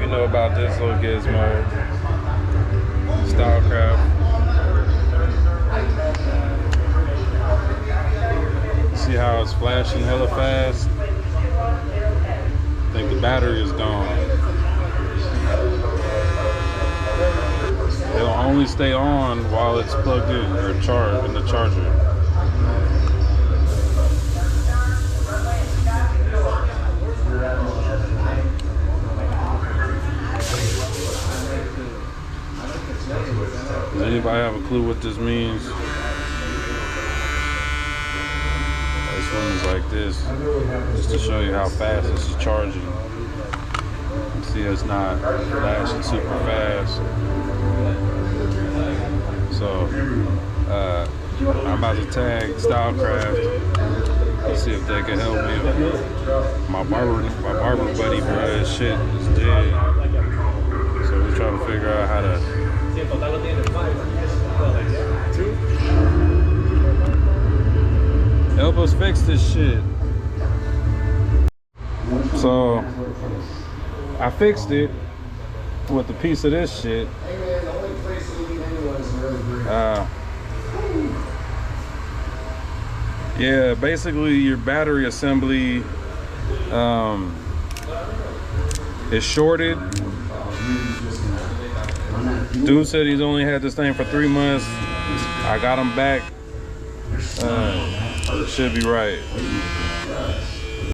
you know about this little gizmo. Stylecraft. See how it's flashing hella fast? I think the battery is gone. It'll only stay on while it's plugged in or charged in the charger. Does anybody have a clue what this means? This one is like this, just to show you how fast this is charging. You see it's not flashing super fast. So I'm about to tag Stylecraft. Let's see if they can help me. My barber buddy, bro, his shit is dead. So we're trying to figure out how to help us fix this shit. So I fixed it with a piece of this shit. Yeah, basically your battery assembly is shorted. Dude said he's only had this thing for 3 months. I got him back. Should be right.